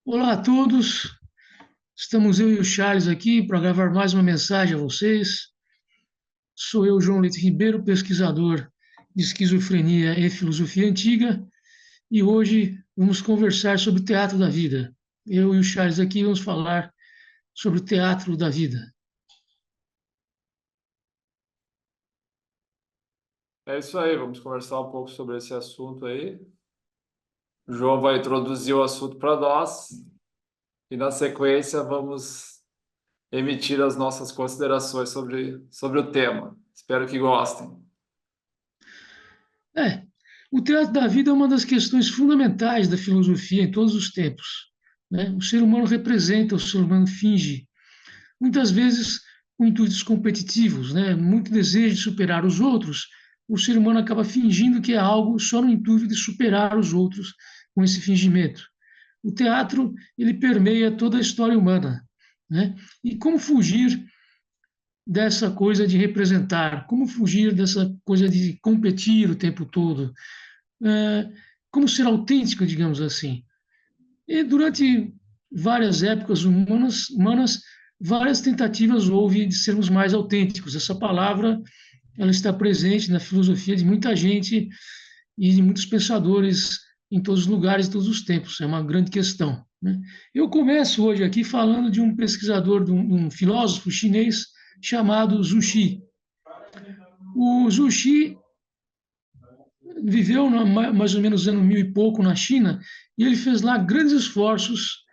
Olá a todos, estamos eu e o Charles aqui para gravar mais uma mensagem a vocês. Sou eu, João Leite Ribeiro, pesquisador de esquizofrenia e filosofia antiga, e hoje vamos conversar sobre o teatro da vida. Eu e o Charles aqui vamos falar sobre o teatro da vida. É isso aí, vamos conversar um pouco sobre esse assunto aí. O João vai introduzir o assunto para nós e, na sequência, vamos emitir as nossas considerações sobre o tema. Espero que gostem. É, o teatro da vida é uma das questões fundamentais da filosofia em todos os tempos, né? O ser humano representa, o ser humano finge, muitas vezes com intuitos competitivos, né? Muito desejo de superar os outros, o ser humano acaba fingindo que é algo só no intuito de superar os outros com esse fingimento. O teatro, ele permeia toda a história humana, né? E como fugir dessa coisa de representar, como fugir dessa coisa de competir o tempo todo, é, como ser autêntico, digamos assim. E durante várias épocas humanas, várias tentativas houve de sermos mais autênticos. Essa palavra ela está presente na filosofia de muita gente e de muitos pensadores em todos os lugares, em todos os tempos. É uma grande questão, né? Eu começo hoje aqui falando de um pesquisador, de um filósofo chinês chamado Zhu Xi. O Zhu Xi viveu mais ou menos ano mil e pouco na China e ele fez lá grandes esforços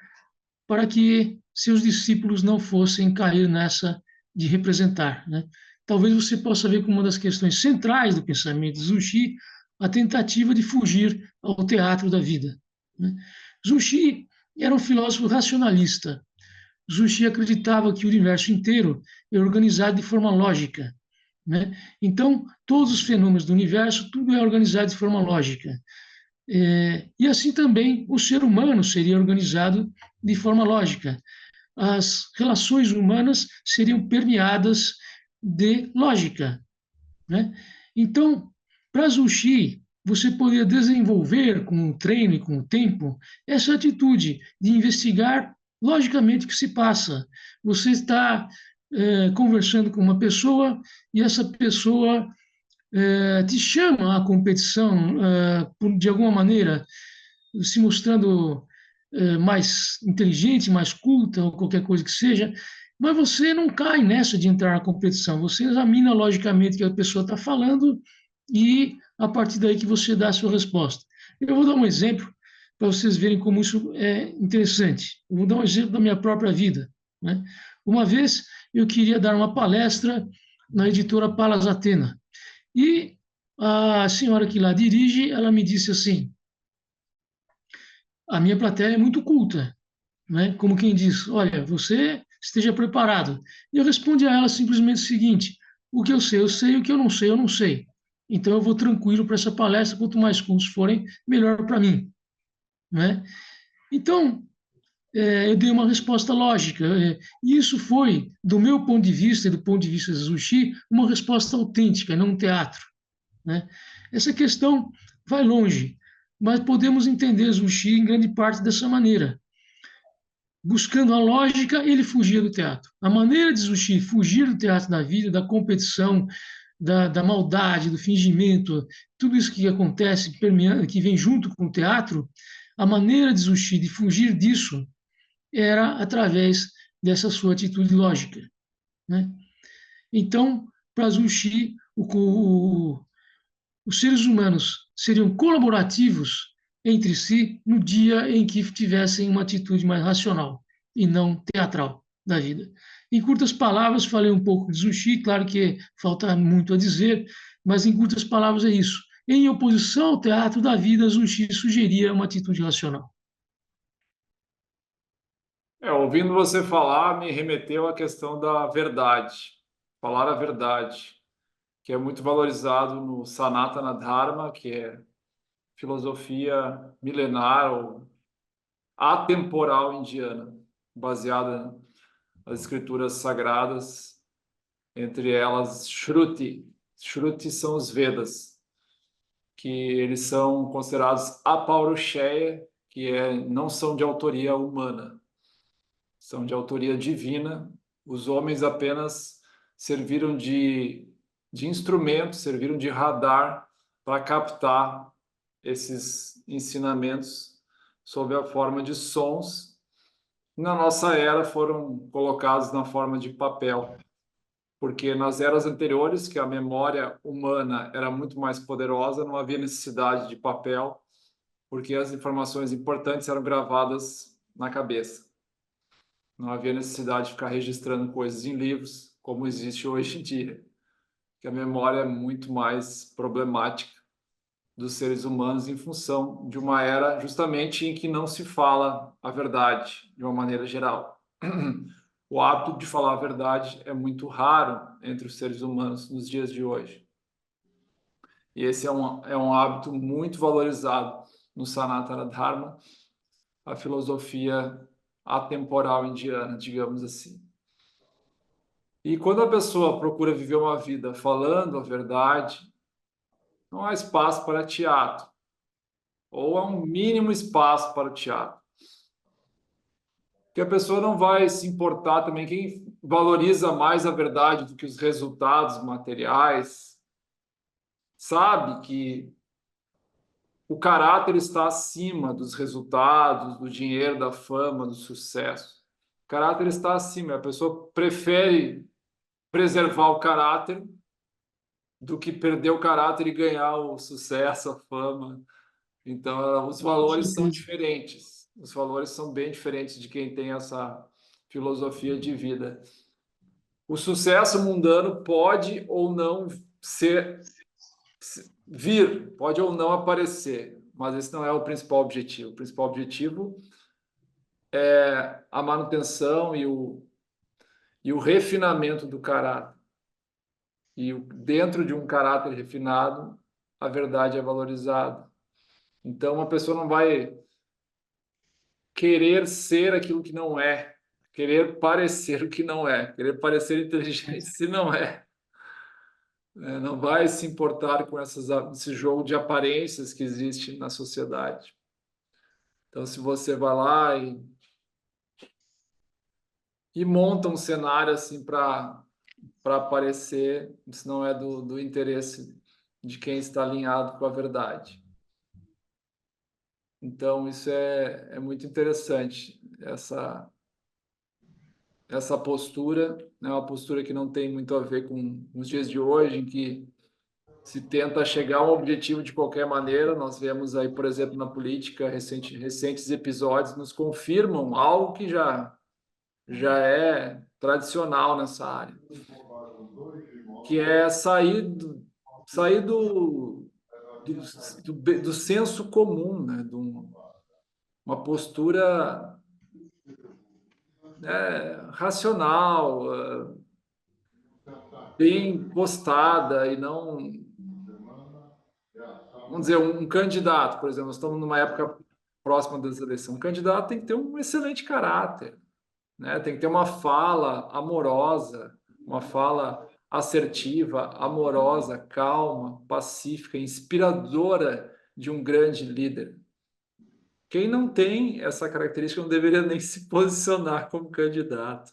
para que seus discípulos não fossem cair nessa de representar, né? Talvez você possa ver como uma das questões centrais do pensamento de Zuxi a tentativa de fugir ao teatro da vida, né? Zuxi era um filósofo racionalista. Zuxi acreditava que o universo inteiro é organizado de forma lógica, né? Então, todos os fenômenos do universo, tudo é organizado de forma lógica. E assim também o ser humano seria organizado de forma lógica. As relações humanas seriam permeadas de lógica, né? Então, para Zuxi, você poderia desenvolver com o treino e com o tempo essa atitude de investigar logicamente o que se passa. Você está conversando com uma pessoa e essa pessoa te chama à competição de alguma maneira, se mostrando mais inteligente, mais culta, ou qualquer coisa que seja, mas você não cai nessa de entrar na competição. Você examina logicamente o que a pessoa está falando e a partir daí que você dá a sua resposta. Eu vou dar um exemplo para vocês verem como isso é interessante. Eu vou dar um exemplo da minha própria vida, né? Uma vez eu queria dar uma palestra na editora Palas Atena e a senhora que lá dirige, ela me disse assim: a minha plateia é muito culta, né? Como quem diz, olha, você esteja preparado. E eu respondi a ela simplesmente o seguinte: o que eu sei, o que eu não sei. Então eu vou tranquilo para essa palestra, quanto mais cultos forem, melhor para mim, né? Então, eu dei uma resposta lógica. E isso foi, do meu ponto de vista e do ponto de vista de Zuxi, uma resposta autêntica, não um teatro, né? Essa questão vai longe, mas podemos entender Zuxi em grande parte dessa maneira. Buscando a lógica, ele fugia do teatro. A maneira de Zuxi fugir do teatro da vida, da competição, da maldade, do fingimento, tudo isso que acontece, que vem junto com o teatro, a maneira de Zuxi de fugir disso era através dessa sua atitude lógica, né? Então, para Zuxi, os seres humanos seriam colaborativos entre si no dia em que tivessem uma atitude mais racional e não teatral da vida. Em curtas palavras, falei um pouco de Zuxi, claro que falta muito a dizer, mas em curtas palavras é isso. Em oposição ao teatro da vida, Zuxi sugeria uma atitude racional. Ouvindo você falar, me remeteu à questão da verdade, falar a verdade, que é muito valorizado no Sanatana Dharma, que é filosofia milenar ou atemporal indiana, baseada nas escrituras sagradas, entre elas Shruti. Shruti são os Vedas, que eles são considerados apaurushaya, não são de autoria humana, são de autoria divina. Os homens apenas serviram de instrumento, serviram de radar para captar esses ensinamentos sob a forma de sons. Na nossa era foram colocados na forma de papel, porque nas eras anteriores, que a memória humana era muito mais poderosa, não havia necessidade de papel, porque as informações importantes eram gravadas na cabeça. Não havia necessidade de ficar registrando coisas em livros, como existe hoje em dia, que a memória é muito mais problemática dos seres humanos em função de uma era justamente em que não se fala a verdade de uma maneira geral. O hábito de falar a verdade é muito raro entre os seres humanos nos dias de hoje. E esse é um hábito muito valorizado no Sanatana Dharma, a filosofia atemporal indiana, digamos assim. E quando a pessoa procura viver uma vida falando a verdade, não há espaço para teatro, ou há um mínimo espaço para o teatro. Porque a pessoa não vai se importar também, quem valoriza mais a verdade do que os resultados materiais, sabe que o caráter está acima dos resultados, do dinheiro, da fama, do sucesso. O caráter está acima, a pessoa prefere preservar o caráter do que perder o caráter e ganhar o sucesso, a fama. Então, os Com valores são certeza. diferentes. Os valores são bem diferentes de quem tem essa filosofia de vida. O sucesso mundano pode ou não vir, pode ou não aparecer, mas esse não é o principal objetivo. O principal objetivo é a manutenção e o refinamento do caráter. E dentro de um caráter refinado, a verdade é valorizada. Então, uma pessoa não vai querer ser aquilo que não é, querer parecer o que não é, querer parecer inteligente se não é. Não vai se importar com esse jogo de aparências que existe na sociedade. Então, se você vai lá e monta um cenário assim para aparecer, isso não é do interesse de quem está alinhado com a verdade. Então, isso é muito interessante, essa postura, é uma postura que não tem muito a ver com os dias de hoje, em que se tenta chegar a um objetivo de qualquer maneira. Nós vemos aí, por exemplo, na política, recentes episódios nos confirmam algo que já é tradicional nessa área, que é sair do senso comum, né? Uma postura racional, bem postada e não, vamos dizer, um candidato, por exemplo, nós estamos numa época próxima das eleições, um candidato tem que ter um excelente caráter, né? Tem que ter uma fala amorosa, uma fala assertiva, amorosa, calma, pacífica, inspiradora de um grande líder. Quem não tem essa característica não deveria nem se posicionar como candidato.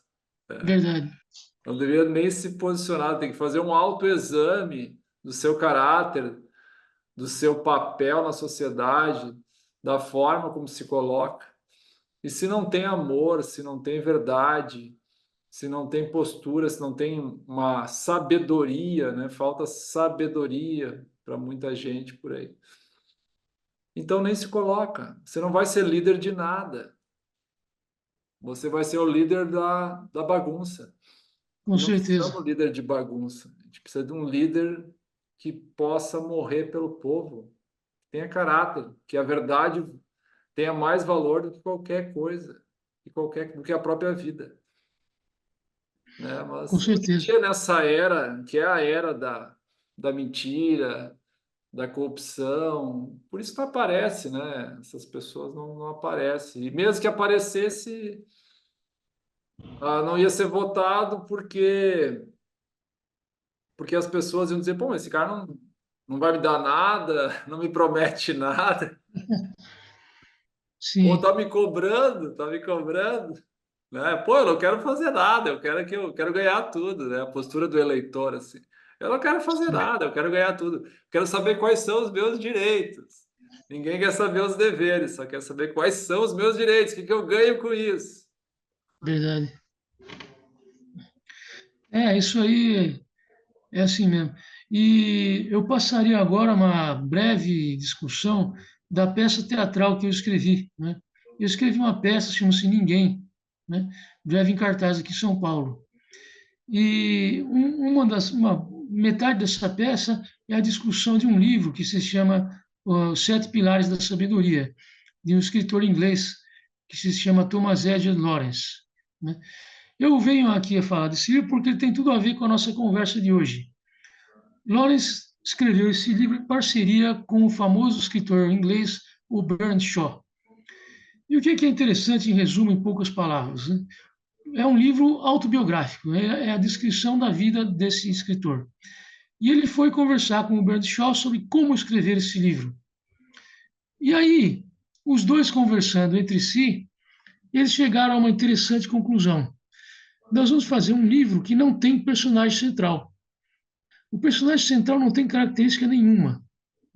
Verdade. Não deveria nem se posicionar, tem que fazer um autoexame do seu caráter, do seu papel na sociedade, da forma como se coloca. E se não tem amor, se não tem verdade, se não tem postura, se não tem uma sabedoria, né? Falta sabedoria para muita gente por aí. Então nem se coloca. Você não vai ser líder de nada. Você vai ser o líder da bagunça. Com E não precisamos de certeza. um líder de bagunça. A gente precisa de um líder que possa morrer pelo povo, que tenha caráter, que a verdade tenha mais valor do que qualquer coisa, do que a própria vida. Né? Com Mas hoje em certeza. dia, nessa era, que é a era da mentira, da corrupção, por isso não aparece, né? Essas pessoas não aparecem. E mesmo que aparecesse, não ia ser votado porque as pessoas iam dizer, pô, esse cara não, não vai me dar nada, não me promete nada. Ou sim, tá me cobrando, tá me cobrando, né? Pô, eu não quero fazer nada, eu quero ganhar tudo, né? A postura do eleitor, assim. Eu não quero fazer sim, nada, eu quero ganhar tudo. Quero saber quais são os meus direitos. Ninguém quer saber os deveres, só quer saber quais são os meus direitos, o que que eu ganho com isso. verdade. Isso aí é assim mesmo. E eu passaria agora uma breve discussão da peça teatral que eu escrevi, né? Eu escrevi uma peça, chama-se Ninguém, né? Breve em cartaz aqui em São Paulo. E uma metade dessa peça é a discussão de um livro que se chama Os Sete Pilares da Sabedoria, de um escritor inglês que se chama Thomas Edward Lawrence, né? Eu venho aqui a falar desse livro porque ele tem tudo a ver com a nossa conversa de hoje. Lawrence escreveu esse livro em parceria com o famoso escritor inglês, o Bernard Shaw. E o que é interessante, em resumo, em poucas palavras, né? É um livro autobiográfico, é a descrição da vida desse escritor. E ele foi conversar com o Bernard Shaw sobre como escrever esse livro. E aí, os dois conversando entre si, eles chegaram a uma interessante conclusão. Nós vamos fazer um livro que não tem personagem central. O personagem central não tem característica nenhuma.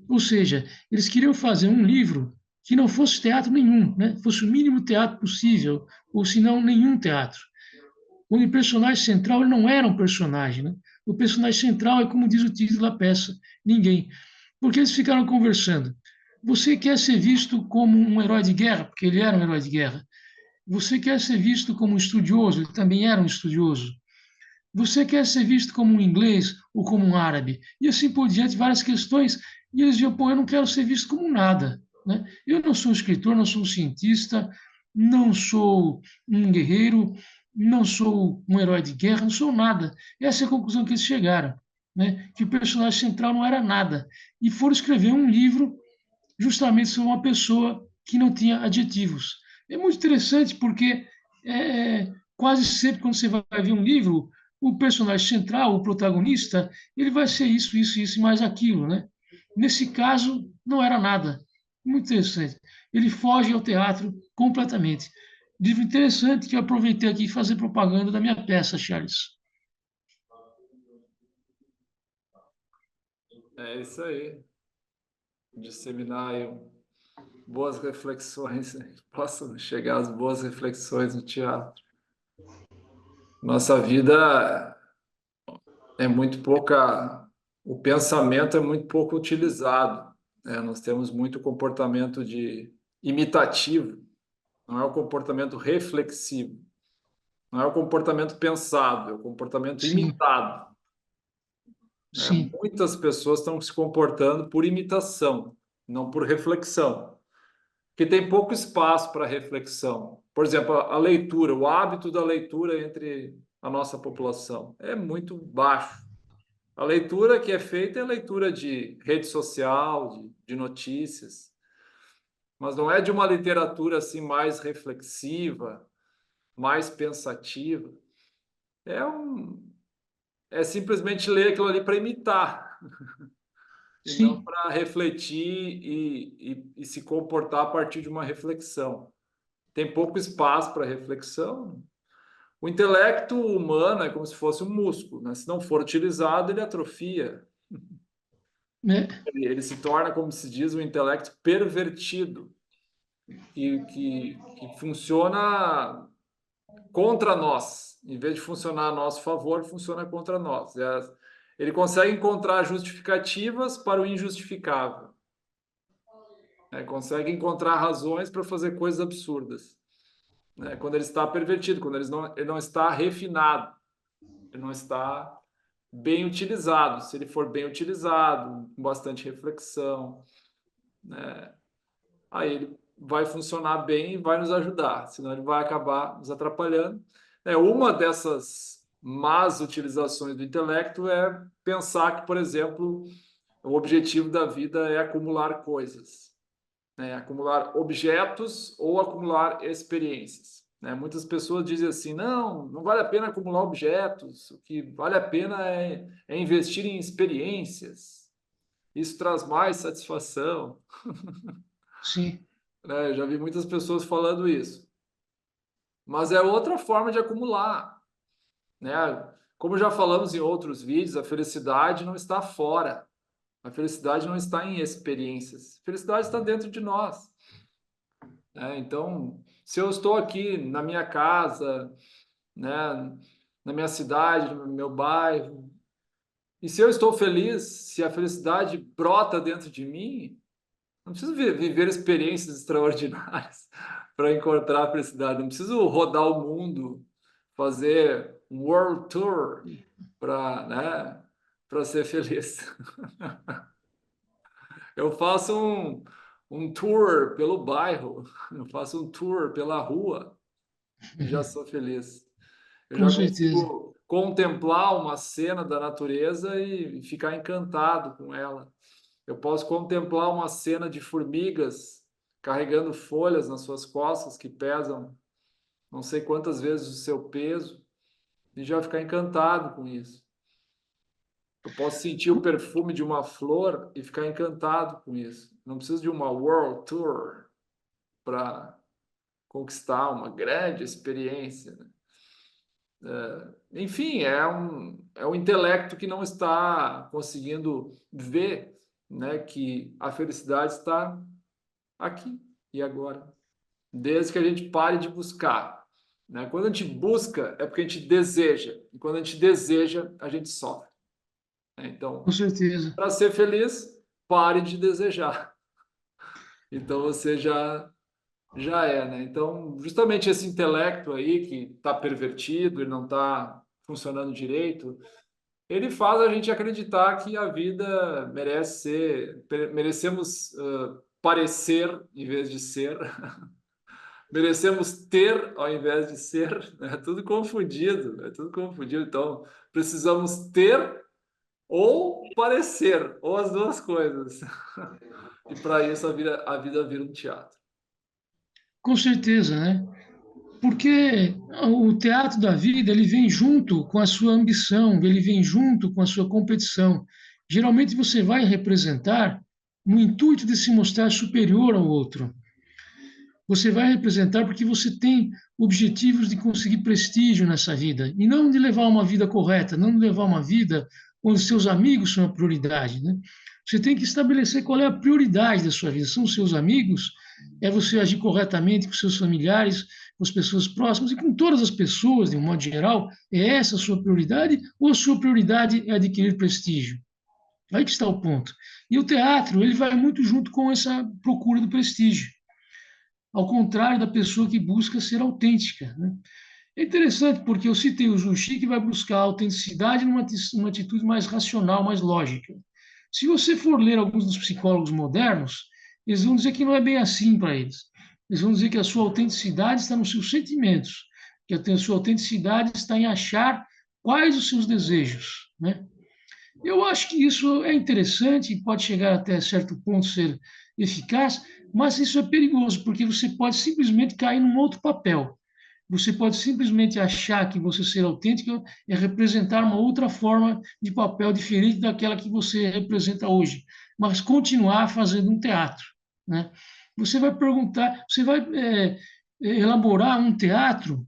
Ou seja, eles queriam fazer um livro que não fosse teatro nenhum, né? Fosse o mínimo teatro possível, ou se não, nenhum teatro. O personagem central ele não era um personagem, né? O personagem central é como diz o título da peça, ninguém. Porque eles ficaram conversando. Você quer ser visto como um herói de guerra, porque ele era um herói de guerra. Você quer ser visto como um estudioso, ele também era um estudioso. Você quer ser visto como um inglês ou como um árabe? E assim por diante, várias questões. E eles diziam, pô, eu não quero ser visto como nada, né? Eu não sou um escritor, não sou um cientista, não sou um guerreiro, não sou um herói de guerra, não sou nada. Essa é a conclusão que eles chegaram, né? Que o personagem central não era nada. E foram escrever um livro justamente sobre uma pessoa que não tinha adjetivos. É muito interessante porque quase sempre quando você vai ver um livro, o personagem central, o protagonista, ele vai ser isso, isso, isso e mais aquilo, né? Nesse caso, não era nada. Muito interessante. Ele foge ao teatro completamente. Livro interessante que eu aproveitei aqui fazer propaganda da minha peça, Charles. É isso aí. Disseminar aí boas reflexões, né? Que possam chegar às boas reflexões no teatro. Nossa vida é muito pouca, o pensamento é muito pouco utilizado, né? Nós temos muito comportamento de imitativo, não é o comportamento reflexivo, não é o comportamento pensado, é o comportamento Sim, imitado, né? sim, Muitas pessoas estão se comportando por imitação, não por reflexão, que tem pouco espaço para reflexão. Por exemplo, a leitura, o hábito da leitura entre a nossa população é muito baixo. A leitura que é feita é leitura de rede social, de notícias, mas não é de uma literatura assim mais reflexiva, mais pensativa. É é simplesmente ler aquilo ali para imitar e não sim, para refletir e se comportar a partir de uma reflexão. Tem pouco espaço para reflexão. O intelecto humano é como se fosse um músculo, né? Se não for utilizado, ele atrofia. né? Ele se torna, como se diz, um intelecto pervertido e que funciona contra nós. Em vez de funcionar a nosso favor, funciona contra nós. Ele consegue encontrar justificativas para o injustificável. Né? Consegue encontrar razões para fazer coisas absurdas. Né? Quando ele está pervertido, quando ele não está refinado, ele não está bem utilizado. Se ele for bem utilizado, com bastante reflexão, né? Aí ele vai funcionar bem e vai nos ajudar, senão ele vai acabar nos atrapalhando. Uma dessas más utilizações do intelecto é pensar que, por exemplo, o objetivo da vida é acumular coisas, né? Acumular objetos ou acumular experiências. Né? Muitas pessoas dizem assim: não, não vale a pena acumular objetos, o que vale a pena é investir em experiências, isso traz mais satisfação. Sim. né? Eu já vi muitas pessoas falando isso. Mas é outra forma de acumular, né? Como já falamos em outros vídeos, a felicidade não está fora. A felicidade não está em experiências. A felicidade está dentro de nós, né? Então, se eu estou aqui na minha casa, né, na minha cidade, no meu bairro, e se eu estou feliz, se a felicidade brota dentro de mim, não preciso viver experiências extraordinárias para encontrar a felicidade. Não preciso rodar o mundo, fazer um world tour para, né, para ser feliz. Eu faço um tour pelo bairro, eu faço um tour pela rua e já sou feliz. Eu Com já certeza. consigo contemplar uma cena da natureza e ficar encantado com ela. Eu posso contemplar uma cena de formigas carregando folhas nas suas costas que pesam não sei quantas vezes o seu peso e já ficar encantado com isso. Eu posso sentir o perfume de uma flor e ficar encantado com isso. Não preciso de uma world tour para conquistar uma grande experiência, né? Enfim, é um intelecto que não está conseguindo ver, né, que a felicidade está aqui e agora, desde que a gente pare de buscar, né? Quando a gente busca, é porque a gente deseja, e quando a gente deseja, a gente sofre, né? Com Então, certeza. para ser feliz, pare de desejar. Então você já é, né? Então, justamente esse intelecto aí que está pervertido, ele não está funcionando direito, ele faz a gente acreditar que a vida merece ser, merecemos parecer em vez de ser, merecemos ter ao invés de ser, é tudo confundido, é tudo confundido. Então, precisamos ter ou parecer, ou as duas coisas. E para isso a vida vira um teatro. Com certeza, né? Porque o teatro da vida, ele vem junto com a sua ambição, ele vem junto com a sua competição. Geralmente você vai representar no intuito de se mostrar superior ao outro. Você vai representar porque você tem objetivos de conseguir prestígio nessa vida e não de levar uma vida correta, não de levar uma vida onde seus amigos são a prioridade, né? Você tem que estabelecer qual é a prioridade da sua vida. São os seus amigos? É você agir corretamente com seus familiares, com as pessoas próximas e com todas as pessoas, de um modo geral? É essa a sua prioridade ou a sua prioridade é adquirir prestígio? Aí que está o ponto. E o teatro, ele vai muito junto com essa procura do prestígio, ao contrário da pessoa que busca ser autêntica, né? É interessante porque eu citei o Juchi, que vai buscar a autenticidade numa atitude mais racional, mais lógica. Se você for ler alguns dos psicólogos modernos, eles vão dizer que não é bem assim para eles. Eles vão dizer que a sua autenticidade está nos seus sentimentos, que a sua autenticidade está em achar quais os seus desejos, né? Eu acho que isso é interessante e pode chegar até certo ponto ser eficaz, mas isso é perigoso, porque você pode simplesmente cair num outro papel. Você pode simplesmente achar que você ser autêntico é representar uma outra forma de papel diferente daquela que você representa hoje, mas continuar fazendo um teatro, né? Você vai perguntar, você vai elaborar um teatro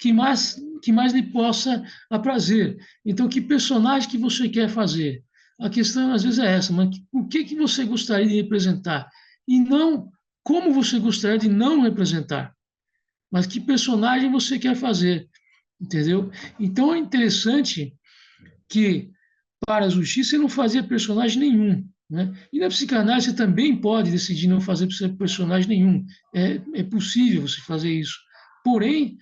que mais lhe possa aprazer. Então, que personagem que você quer fazer? A questão às vezes é essa, mas o que você gostaria de representar? E não como você gostaria de não representar, mas que personagem você quer fazer, entendeu? Então é interessante que para a justiça você não fazia personagem nenhum, né? E na psicanálise você também pode decidir não fazer personagem nenhum. É possível você fazer isso. Porém,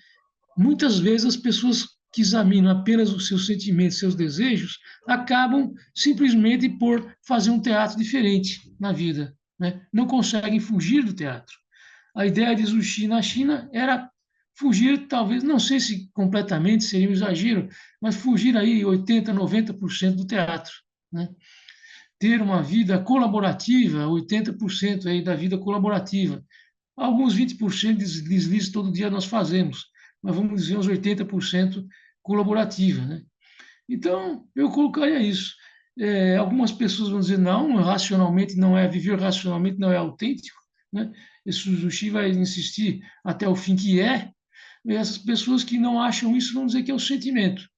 muitas vezes as pessoas que examinam apenas os seus sentimentos, seus desejos, acabam simplesmente por fazer um teatro diferente na vida, né? Não conseguem fugir do teatro. A ideia de Zuxi na China era fugir, talvez, não sei se completamente seria um exagero, mas fugir aí 80, 90% do teatro, né? Ter uma vida colaborativa, 80% aí da vida colaborativa. Alguns 20% de deslize todo dia nós fazemos, mas vamos dizer uns 80% colaborativa, né? Então, eu colocaria isso. Algumas pessoas vão dizer, não, racionalmente não é, viver racionalmente não é autêntico, né? E Suzuki vai insistir até o fim que é, e essas pessoas que não acham isso vão dizer que é o sentimento.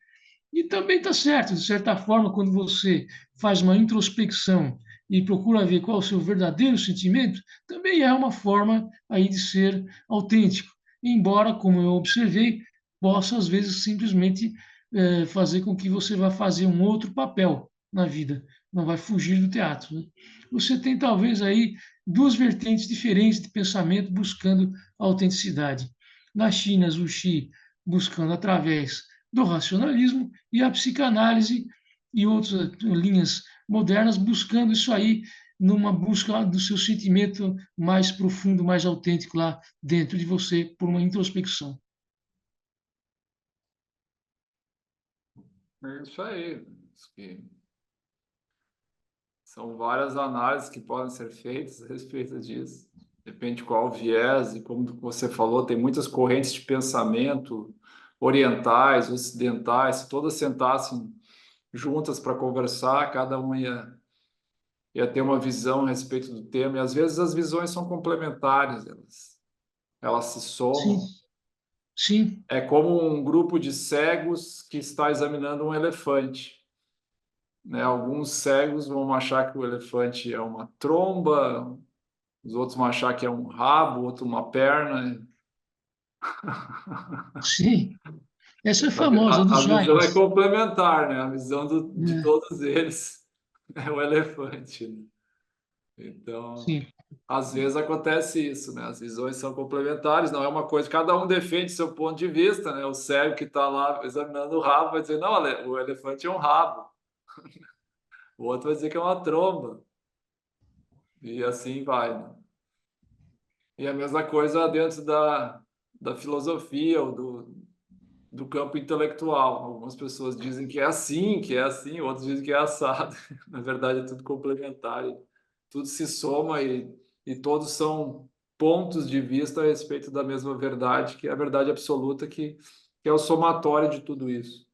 E também está certo, de certa forma, quando você faz uma introspecção e procura ver qual é o seu verdadeiro sentimento, também é uma forma aí de ser autêntico. Embora, como eu observei, possa às vezes simplesmente fazer com que você vá fazer um outro papel na vida, não vai fugir do teatro, né? Você tem talvez aí duas vertentes diferentes de pensamento buscando a autenticidade. Na China, Zuxi buscando através do racionalismo e a psicanálise e outras linhas modernas buscando isso aí numa busca do seu sentimento mais profundo, mais autêntico lá dentro de você por uma introspecção. É isso aí. Isso que são várias análises que podem ser feitas a respeito disso. Depende qual viés, e como você falou, tem muitas correntes de pensamento orientais, ocidentais, se todas sentassem juntas para conversar, cada uma ia ter uma visão a respeito do tema, e às vezes as visões são complementares, elas se Sim, somam. sim, É como um grupo de cegos que está examinando um elefante, né? Alguns cegos vão achar que o elefante é uma tromba, os outros vão achar que é um rabo, outro uma perna. sim. Essa é Só que famosa, dos a visão é Giants. complementar, né? A visão de É, todos eles é o elefante, né? Então, sim, às vezes acontece isso, né? As visões são complementares, não é uma coisa. Cada um defende seu ponto de vista, né? O cego que está lá examinando o rabo vai dizer: não, o elefante é um rabo. O outro vai dizer que é uma tromba. E assim vai, né? E a mesma coisa dentro da filosofia ou do campo intelectual. Algumas pessoas dizem que é assim, outros dizem que é assado. Na verdade, é tudo complementar, e tudo se soma e todos são pontos de vista a respeito da mesma verdade, que é a verdade absoluta, que é o somatório de tudo isso.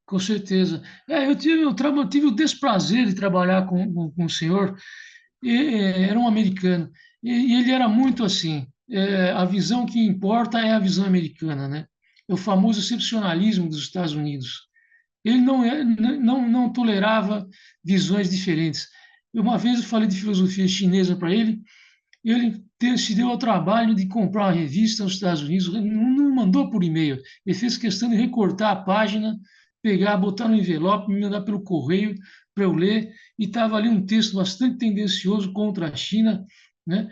com certeza. Eu tive o desprazer de trabalhar com o senhor, era um americano, e ele era muito assim, a visão que importa é a visão americana, né? É o famoso excepcionalismo dos Estados Unidos. Ele não tolerava visões diferentes. Uma vez eu falei de filosofia chinesa para ele, se deu ao trabalho de comprar uma revista nos Estados Unidos, não mandou por e-mail, ele fez questão de recortar a página, pegar, botar no envelope, me mandar pelo correio para eu ler, e estava ali um texto bastante tendencioso contra a China, né?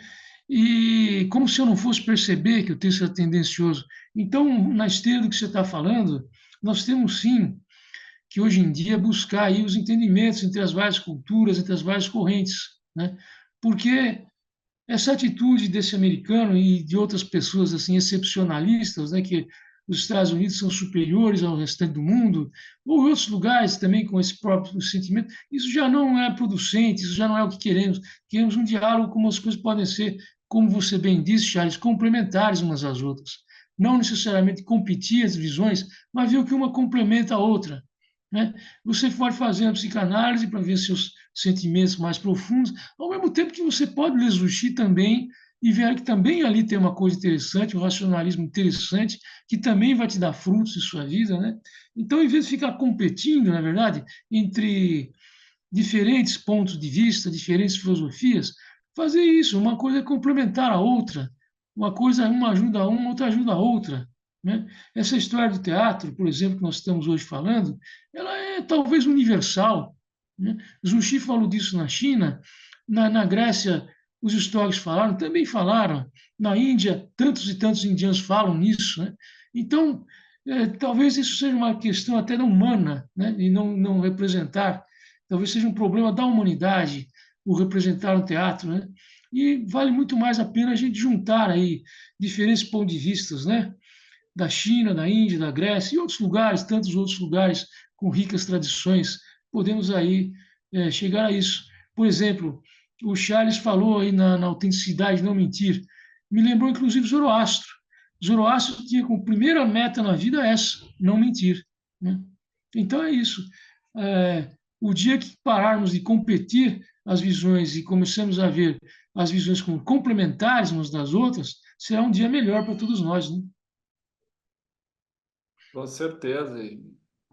E como se eu não fosse perceber que o texto era tendencioso. Então, na esteira do que você está falando, nós temos sim que hoje em dia buscar aí os entendimentos entre as várias culturas, entre as várias correntes, né? Porque essa atitude desse americano e de outras pessoas assim excepcionalistas, né, que os Estados Unidos são superiores ao restante do mundo, ou em outros lugares também com esse próprio sentimento, isso já não é producente, isso já não é o que queremos. Queremos um diálogo como as coisas podem ser, como você bem disse, Charles, complementares umas às outras. Não necessariamente competir as visões, mas ver o que uma complementa a outra, né? Você pode fazer a psicanálise para ver seus sentimentos mais profundos, ao mesmo tempo que você pode ler também e ver que também ali tem uma coisa interessante, um racionalismo interessante, que também vai te dar frutos em sua vida, né? Então, em vez de ficar competindo, na verdade, entre diferentes pontos de vista, diferentes filosofias, fazer isso, uma coisa é complementar a outra, uma coisa, uma ajuda a uma, outra ajuda a outra, né? Essa história do teatro, por exemplo, que nós estamos hoje falando, ela é talvez universal, né? Zuxi falou disso na China, na Grécia, os estoicos falaram, também falaram, na Índia, tantos e tantos indianos falam nisso, né? Então, talvez isso seja uma questão até humana, né? E não representar, talvez seja um problema da humanidade o representar um teatro, né? E vale muito mais a pena a gente juntar aí diferentes pontos de vistas, né? Da China, da Índia, da Grécia e outros lugares, tantos outros lugares com ricas tradições, podemos aí chegar a isso. Por exemplo, o Charles falou aí na autenticidade, não mentir. Me lembrou inclusive Zoroastro. Zoroastro tinha como primeira meta na vida essa, não mentir, né? Então é isso. O dia que pararmos de competir as visões e começamos a ver as visões como complementares umas das outras, será um dia melhor para todos nós, né? Com certeza, e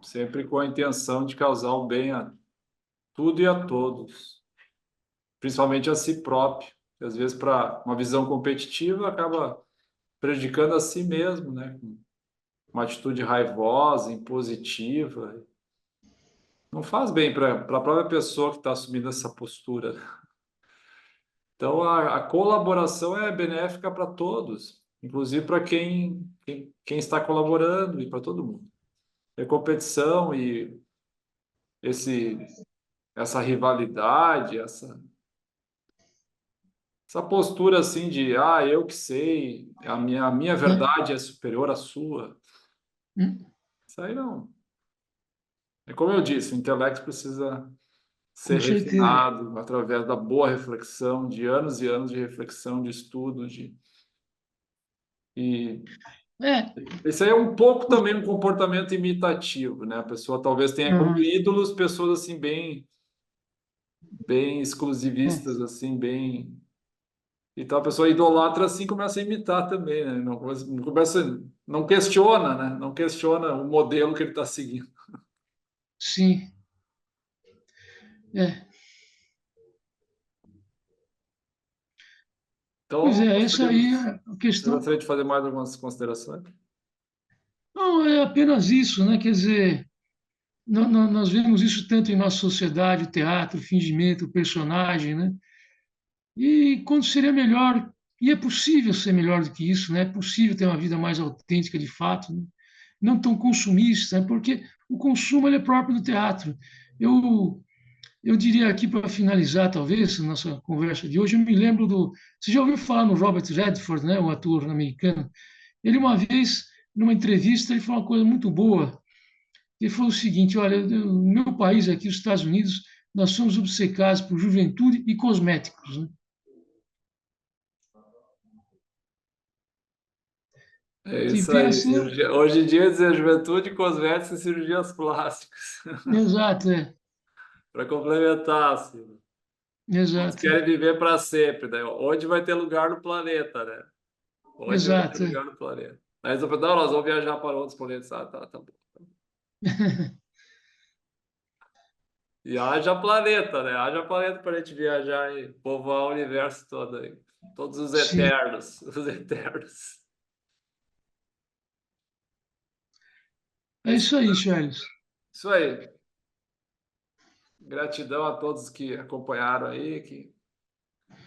sempre com a intenção de causar o bem a tudo e a todos, principalmente a si próprio. Que às vezes, para uma visão competitiva, acaba prejudicando a si mesmo, né? Com uma atitude raivosa, impositiva. Não faz bem para a própria pessoa que está assumindo essa postura. Então, a colaboração é benéfica para todos, inclusive para quem está colaborando e para todo mundo. É competição e esse, essa rivalidade, essa postura assim de, eu que sei, a minha É, verdade é superior à sua. hum, Isso aí não. É como eu disse, o intelecto precisa ser com certeza. refinado através da boa reflexão, de anos e anos de reflexão, de estudo, e É, esse aí é um pouco também um comportamento imitativo, né? A pessoa talvez tenha como aham, ídolos pessoas assim bem é, exclusivistas, assim, bem. Então a pessoa idolatra assim começa a imitar também, né? Não questiona, né? Não questiona o modelo que ele está seguindo. sim. É. Pois Então, é, essa aí é a você questão. gostaria de fazer mais algumas considerações? Não, é apenas isso, né? Quer dizer, nós vemos isso tanto em nossa sociedade, o teatro, o fingimento, o personagem, né? E quando seria melhor, e é possível ser melhor do que isso, né? É possível ter uma vida mais autêntica de fato, né? Não tão consumista, né? Porque o consumo ele é próprio do teatro. Eu, eu diria aqui para finalizar, talvez, a nossa conversa de hoje, eu me lembro do. Você já ouviu falar no Robert Redford, né? O ator americano? Ele, uma vez, numa entrevista, ele falou uma coisa muito boa. Ele falou o seguinte: olha, no meu país aqui, os Estados Unidos, nós somos obcecados por juventude e cosméticos, né? É Que isso aí. pensa, Hoje em dia, dizer juventude, cosméticos e cirurgias plásticas. exato, é, Para complementar, assim. Todos exato, querem viver para sempre, né? Onde vai ter lugar no planeta, né? Onde vai ter exato, é. lugar no planeta? Aí eles vão falar, não, nós vamos viajar para outros planetas. Ah, tá bom. E haja planeta, né? Haja planeta para a gente viajar e povoar o universo todo aí. Todos os Sim, eternos, os eternos. É é isso, isso aí, Charles. isso aí. Gratidão a todos que acompanharam aí, que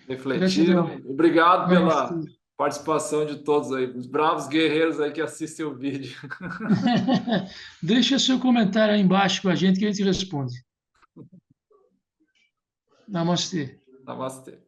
refletiram. Gratidão. Obrigado pela Namastê. participação de todos aí, os bravos guerreiros aí que assistem o vídeo. Deixa seu comentário aí embaixo com a gente que a gente responde. Namastê. Namastê.